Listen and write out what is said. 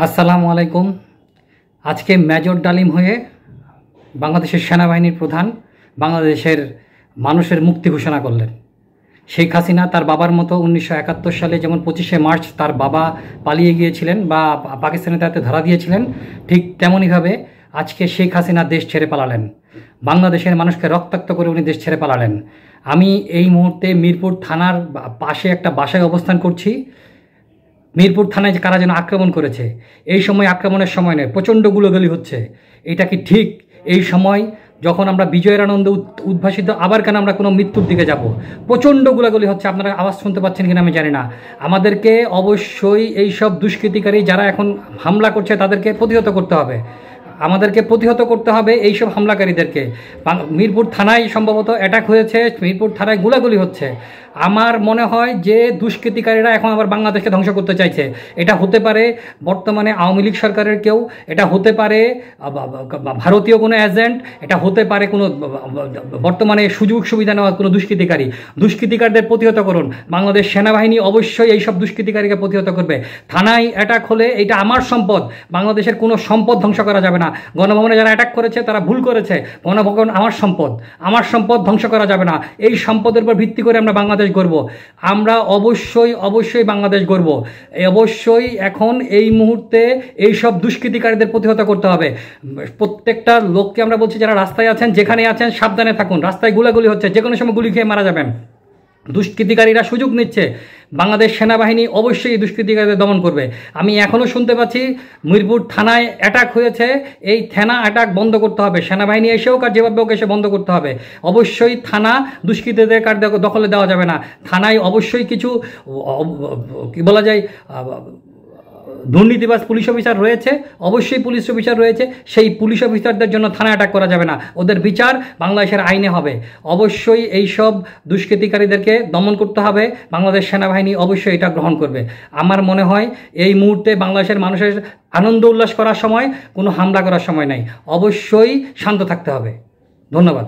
আসসালামু আলাইকুম। আজকে মেজর ডালিম হয়ে বাংলাদেশের সেনাবাহিনীর প্রধান বাংলাদেশের মানুষের মুক্তি ঘোষণা করলেন। শেখ হাসিনা তার বাবার মতো 1971 সালে যেমন 25শে মার্চ তার বাবা পালিয়ে গিয়েছিলেন বা পাকিস্তানে তাতে ধরা দিয়েছিলেন, ঠিক তেমনইভাবে আজকে শেখ হাসিনা দেশ ছেড়ে পালালেন। বাংলাদেশের মানুষকে রক্তাক্ত করে উনি দেশ ছেড়ে পালালেন। আমি এই মুহূর্তে মিরপুর থানার পাশে একটা বাসায় অবস্থান করছি। মিরপুর থানায় কারা যেন আক্রমণ করেছে, এই সময় আক্রমণের সময় নয়, প্রচণ্ড গুলোগুলি হচ্ছে। এটা কি ঠিক? এই সময় যখন আমরা বিজয়ের আনন্দে উদ্ভাসিত, আবার কেন আমরা কোনো মৃত্যুর দিকে যাব? প্রচণ্ড গুলাগুলি হচ্ছে। আপনারা আওয়াজ শুনতে পাচ্ছেন কিনা আমি জানি না। আমাদেরকে অবশ্যই এই সব দুষ্কৃতিকারী যারা এখন হামলা করছে তাদেরকে প্রতিহত করতে হবে। আমাদেরকে প্রতিহত করতে হবে এইসব হামলাকারীদেরকে। মিরপুর থানায় সম্ভবত অ্যাটাক হয়েছে, মিরপুর থানায় গুলাগুলি হচ্ছে। আমার মনে হয় যে দুষ্কৃতিকারীরা এখন আবার বাংলাদেশকে ধ্বংস করতে চাইছে। এটা হতে পারে বর্তমানে আওয়ামী লীগ সরকারের কেউ, এটা হতে পারে ভারতীয় কোনো এজেন্ট, এটা হতে পারে কোনো বর্তমানে সুযোগ সুবিধা নেওয়া কোনো দুষ্কৃতিকারী। দুষ্কৃতিকারীদের প্রতিহত করুন। বাংলাদেশ সেনাবাহিনী অবশ্যই এইসব দুষ্কৃতিকারীকে প্রতিহত করবে। থানায় অ্যাটাক হলে এটা আমার সম্পদ, বাংলাদেশের কোনো সম্পদ ধ্বংস করা যাবে না। গণভবনে যারা অ্যাটাক করেছে তারা ভুল করেছে। গণভবন আমার সম্পদ, আমার সম্পদ ধ্বংস করা যাবে না। এই সম্পদের উপর ভিত্তি করে আমরা বাংলাদেশ গড়ব। আমরা অবশ্যই বাংলাদেশ গড়ব। অবশ্যই এখন এই মুহূর্তে এই সব দুষ্কৃতিকারীদের প্রতিহত করতে হবে। প্রত্যেকটা লোককে আমরা বলছি, যারা রাস্তায় আছেন, যেখানে আছেন, সাবধানে থাকুন। রাস্তায় গুলাগুলি হচ্ছে, যে কোনো সময় গুলি খেয়ে মারা যাবেন। দুষ্কৃতিকারীরা সুযোগ নিচ্ছে। বাংলাদেশ সেনাবাহিনী অবশ্যই দুষ্কৃতিকারীদের দমন করবে। আমি এখনও শুনতে পাচ্ছি মিরপুর থানায় অ্যাটাক হয়েছে। এই থানা অ্যাটাক বন্ধ করতে হবে। সেনাবাহিনী এসেও কার যেভাবে হোক এসে বন্ধ করতে হবে। অবশ্যই থানা দুষ্কৃতীদের কার দখলে দেওয়া যাবে না। থানায় অবশ্যই কিছু কি বলা যায় দুর্নীতিবাজ পুলিশ অফিসার রয়েছে, অবশ্যই পুলিশ অফিসার রয়েছে। সেই পুলিশ অফিসারদের জন্য থানা অ্যাটাক করা যাবে না। ওদের বিচার বাংলাদেশের আইনে হবে। অবশ্যই এই সব দুষ্কৃতিকারীদেরকে দমন করতে হবে। বাংলাদেশ সেনাবাহিনী অবশ্যই এটা গ্রহণ করবে। আমার মনে হয় এই মুহূর্তে বাংলাদেশের মানুষের আনন্দ উল্লাস করার সময়, কোনো হামলা করার সময় নাই। অবশ্যই শান্ত থাকতে হবে। ধন্যবাদ।